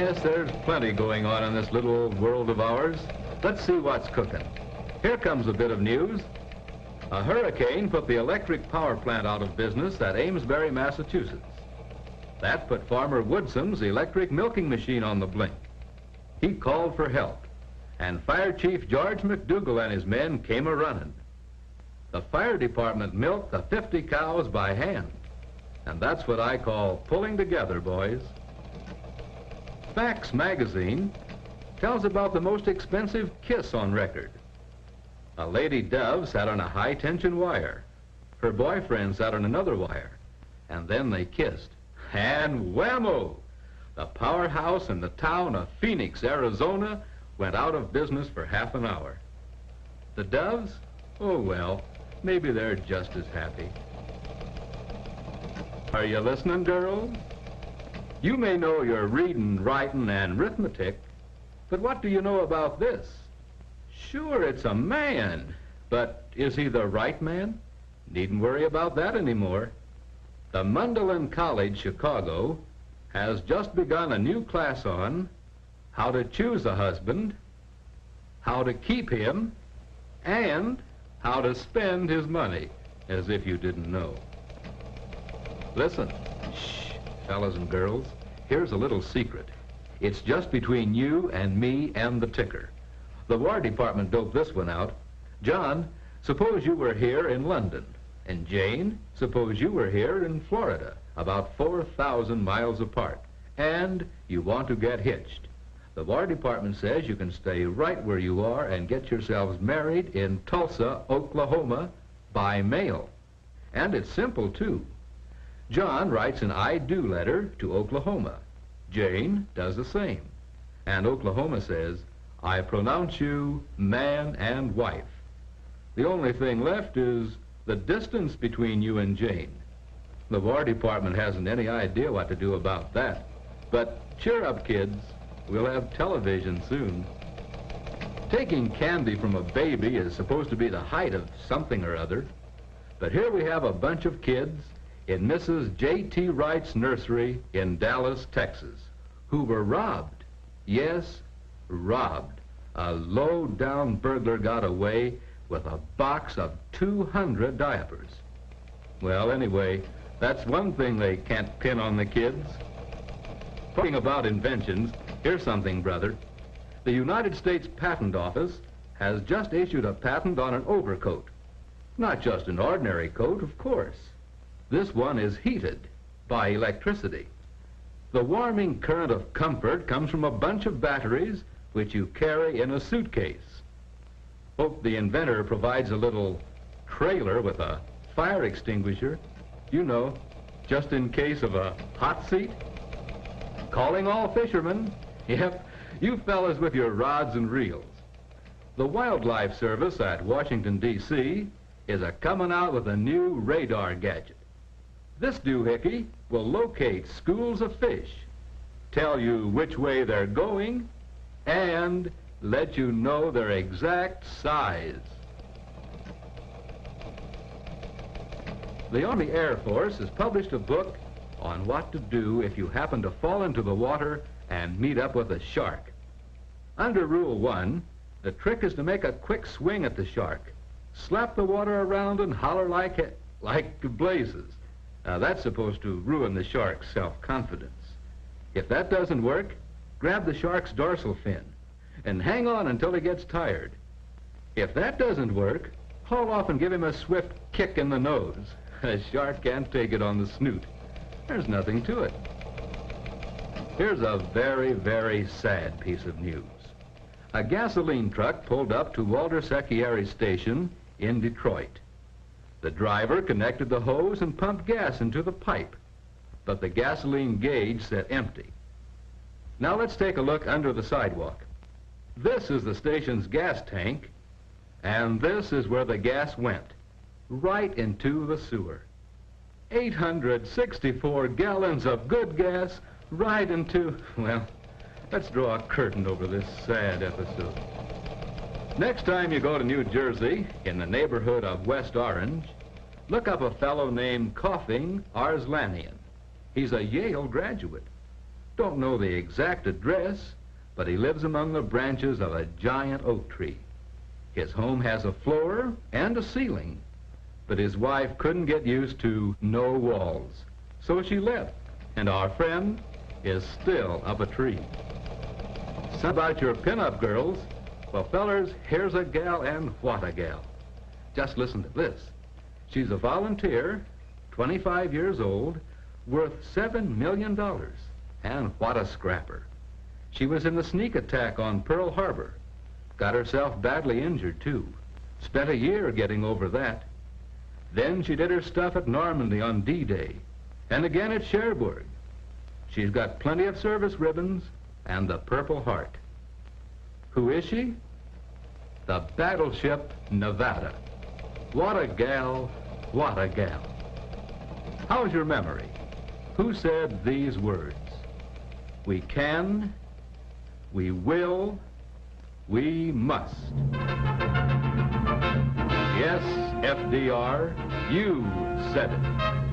Yes, there's plenty going on in this little old world of ours. Let's see what's cooking. Here comes a bit of news. A hurricane put the electric power plant out of business at Amesbury, Massachusetts. That put Farmer Woodson's electric milking machine on the blink. He called for help, and Fire Chief George McDougal and his men came a-running. The fire department milked the 50 cows by hand, and that's what I call pulling together, boys. Facts magazine tells about the most expensive kiss on record. A lady dove sat on a high-tension wire. Her boyfriend sat on another wire, and then they kissed. And whammo! The powerhouse in the town of Phoenix, Arizona, went out of business for half an hour. The doves? Oh, well, maybe they're just as happy. Are you listening, girls? You may know your reading, writing, and arithmetic, but what do you know about this? Sure, it's a man, but is he the right man? Needn't worry about that anymore. The Mundelein College, Chicago, has just begun a new class on how to choose a husband, how to keep him, and how to spend his money, as if you didn't know. Listen, shh, fellas and girls, here's a little secret. It's just between you and me and the ticker. The War Department doped this one out. John, suppose you were here in London. And Jane, suppose you were here in Florida, about 4,000 miles apart, and you want to get hitched. The War Department says you can stay right where you are and get yourselves married in Tulsa, Oklahoma, by mail. And it's simple, too. John writes an I do letter to Oklahoma. Jane does the same. And Oklahoma says, I pronounce you man and wife. The only thing left is the distance between you and Jane. The War Department hasn't any idea what to do about that. But cheer up, kids. We'll have television soon. Taking candy from a baby is supposed to be the height of something or other. But here we have a bunch of kids in Mrs. J.T. Wright's nursery in Dallas, Texas, who were robbed. Yes, robbed. A low-down burglar got away with a box of 200 diapers. Well, anyway, that's one thing they can't pin on the kids. Talking about inventions, here's something, brother. The United States Patent Office has just issued a patent on an overcoat. Not just an ordinary coat, of course. This one is heated by electricity. The warming current of comfort comes from a bunch of batteries which you carry in a suitcase. Hope the inventor provides a little trailer with a fire extinguisher, you know, just in case of a hot seat. Calling all fishermen. Yep, you fellas with your rods and reels. The Wildlife Service at Washington, D.C. is coming out with a new radar gadget. This doohickey will locate schools of fish, tell you which way they're going, and let you know their exact size. The Army Air Force has published a book on what to do if you happen to fall into the water and meet up with a shark. Under Rule 1, the trick is to make a quick swing at the shark. Slap the water around and holler like blazes. Now, that's supposed to ruin the shark's self-confidence. If that doesn't work, grab the shark's dorsal fin and hang on until he gets tired. If that doesn't work, haul off and give him a swift kick in the nose. A shark can't take it on the snoot. There's nothing to it. Here's a very, very sad piece of news. A gasoline truck pulled up to Walter Secchieri Station in Detroit. The driver connected the hose and pumped gas into the pipe, but the gasoline gauge said empty. Now let's take a look under the sidewalk. This is the station's gas tank, and this is where the gas went, right into the sewer. 864 gallons of good gas right into, well, let's draw a curtain over this sad episode. Next time you go to New Jersey, in the neighborhood of West Orange, look up a fellow named Coughing Arslanian. He's a Yale graduate. Don't know the exact address, but he lives among the branches of a giant oak tree. His home has a floor and a ceiling, but his wife couldn't get used to no walls, so she left, and our friend is still up a tree. Some about your pinup girls. Well, fellers, here's a gal, and what a gal. Just listen to this. She's a volunteer, 25 years old, worth $7 million. And what a scrapper. She was in the sneak attack on Pearl Harbor. Got herself badly injured, too. Spent a year getting over that. Then she did her stuff at Normandy on D-Day, and again at Cherbourg. She's got plenty of service ribbons and the Purple Heart. Who is she? The battleship Nevada. What a gal, what a gal. How's your memory? Who said these words? We can, we will, we must. Yes, FDR, you said it.